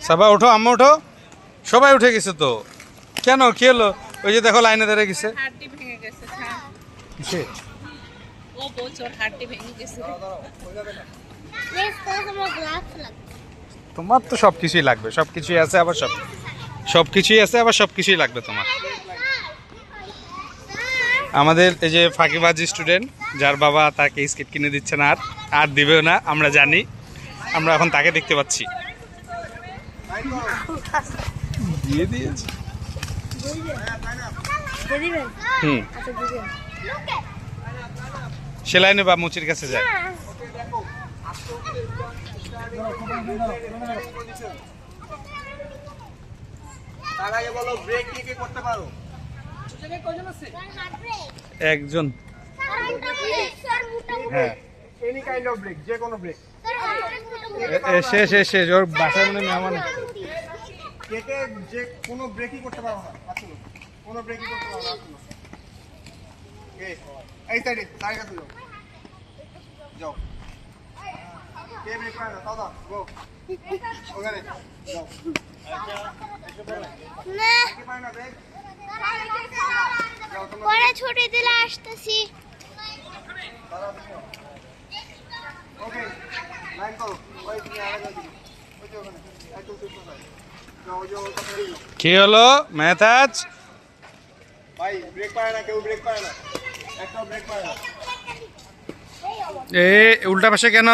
সাবা ওঠো, আম্মা ওঠো, সবাই উঠে গেছে তো। কেন, কি হলো? ওই যে দেখো লাইনে দাঁড়িয়ে গেছে। হাড়টি ভেঙে গেছে। কিসে? ও বলছে ওর হাড়টি ভেঙে গেছে। তোমার তো সবকিছুই লাগবে, সবকিছুই আছে, আবার সবকিছুই আছে, আবার সবকিছুই লাগবে তোমার। আমাদের এই যে ফাঁকিবাজি স্টুডেন্ট, যার বাবা তাকে স্কেট কিনে দিচ্ছে না, আর দিবেও না, আমরা জানি। আমরা এখন তাকে দেখতে পাচ্ছি। দিয়ে দিয়েছে। সেলাইনে বা মুচির কাছে যায়। একজন। হ্যাঁ, এনি কাইন্ড অফ ব্রেক, যে কোনো ব্রেক। শেষ ওর বাসায় মনে মেহমান আছে। কেকে যে কোনো ব্রেকই করতে পারবো না, আসলে কোনো ব্রেকই করতে পারবো না। এই সাইডে তার কাছে যাও। কে ব্রেক পায় না, দাদা গো ওখানে যাও। না পরে ছুটি দিলে আসতেছি। ওকে, লাইন করো। ওই তুমি আগে যাও, ওই যে ওখানে একটু সুস্থ হয়। কি হলো মেহতাজ ভাই? ব্রেক পায় না, কেউ ব্রেক পায় না, একটাও ব্রেক পায় না। এ উল্টা পাশে কেন?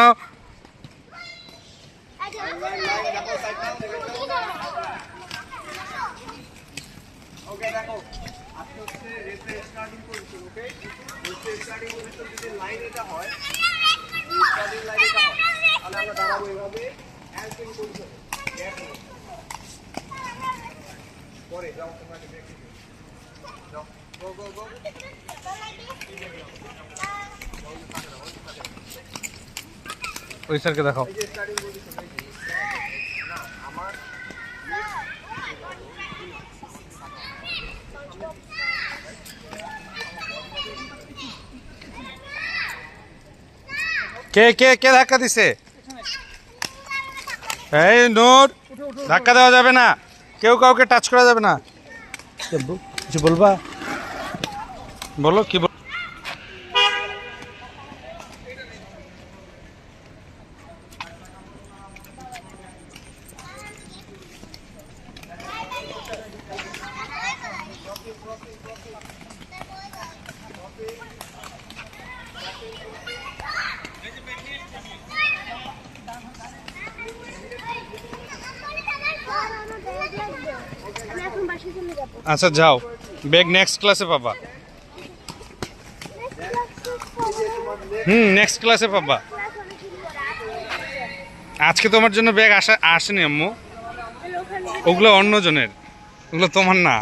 ওকে দেখো, আজকে হচ্ছে রেসে স্টার্টিং পজিশন। ওকে, রেসে স্টার্টিং পজিশন যদি লাইন এটা হয়, স্টার্টিং লাইন এটা হয়, তাহলে আমরা দাঁড়াবো এভাবে হ্যান্ডস্প্রিং পজিশন। পরে যাও, তোমরা ব্রেক দিও, যাও, গো গো গো। ওই স্যারকে দেখাও। এই যে স্টার্টিং পজিশন, না আমার কে কে কে ধাক্কা দিছে? এই নূর, ধাক্কা দেওয়া যাবে না, কেউ কাউকে টাচ করা যাবে না। কিছু বলবা? বলো কি বল। আচ্ছা যাও, ব্যাগ নেক্সট ক্লাসে পাবা। নেক্সট ক্লাসে পাবা। আজকে তোমার জন্য ব্যাগ আসেনি আম্মু, ওগুলো অন্যজনের, ওগুলো তোমার না।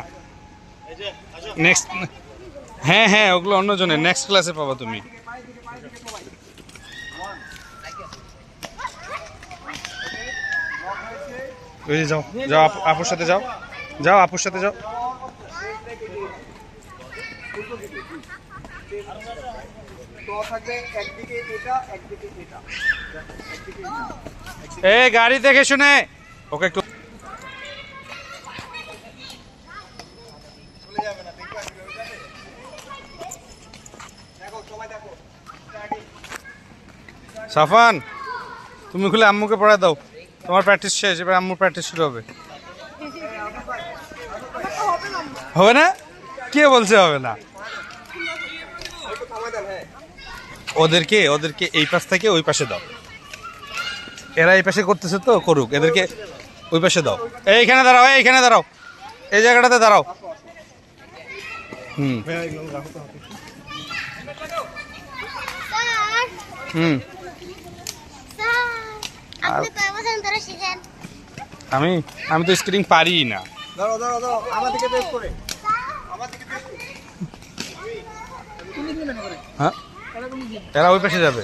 নেক্সট, হ্যাঁ হ্যাঁ, ওগুলো অন্যজনের, নেক্সট ক্লাসে পাবা তুমি। ওই যে যাও যাও, আপুর সাথে যাও, যাও আপুর সাথে যাও। এ গাড়ি দেখে শুনে ওকে একটু। সাফান, তুমি খুলে আম্মুকে পড়ায় দাও, তোমার প্র্যাকটিস শেষ, এবার আম্মুর প্র্যাকটিস শুরু হবে। হবে না? কে বলছে হবে না? ওদেরকে এই পাশ থেকে ওই পাশে দাও, এরা এই পাশে করতেছে তো করুক, এদেরকে ওই পাশে দাও। এইখানে দাঁড়াও, এইখানে দাঁড়াও, এই জায়গাটাতে দাঁড়াও। হুম হুম। আমি তো স্কেটিং পারি না। হ্যাঁ, এরা ওই পাশে যাবে।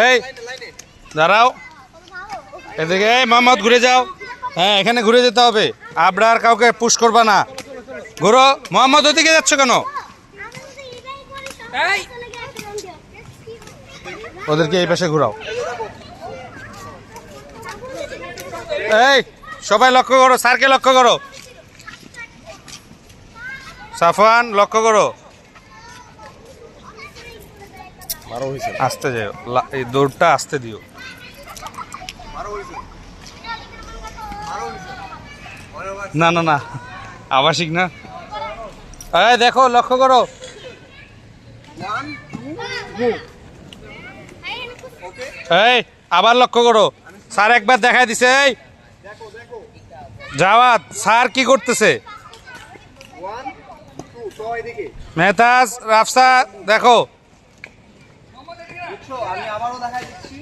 এই দাঁড়াও, এদিকে এই মোহাম্মদ ঘুরে যাও। হ্যাঁ এখানে ঘুরে যেতে হবে, আবরার কাউকে পুশ করবা না। ঘুরো। মোহাম্মদ ওদিকে যাচ্ছ কেন? ওদেরকে এই পাশে ঘুরাও। এই সবাই লক্ষ্য করো, স্যারকে লক্ষ্য করো। সাফওয়ান লক্ষ্য করো। আস্তে যাও, এই দৌড়টা আস্তে দিও। না না না, আবাসিক না। এই দেখো, লক্ষ্য করো। এই আবার লক্ষ্য করো, স্যার একবার দেখাই দিছে। এই জাওয়াত, স্যার কি করতেছে? মেহতাজ, রাফসা দেখো। আমি আবারও দেখাই দিচ্ছি।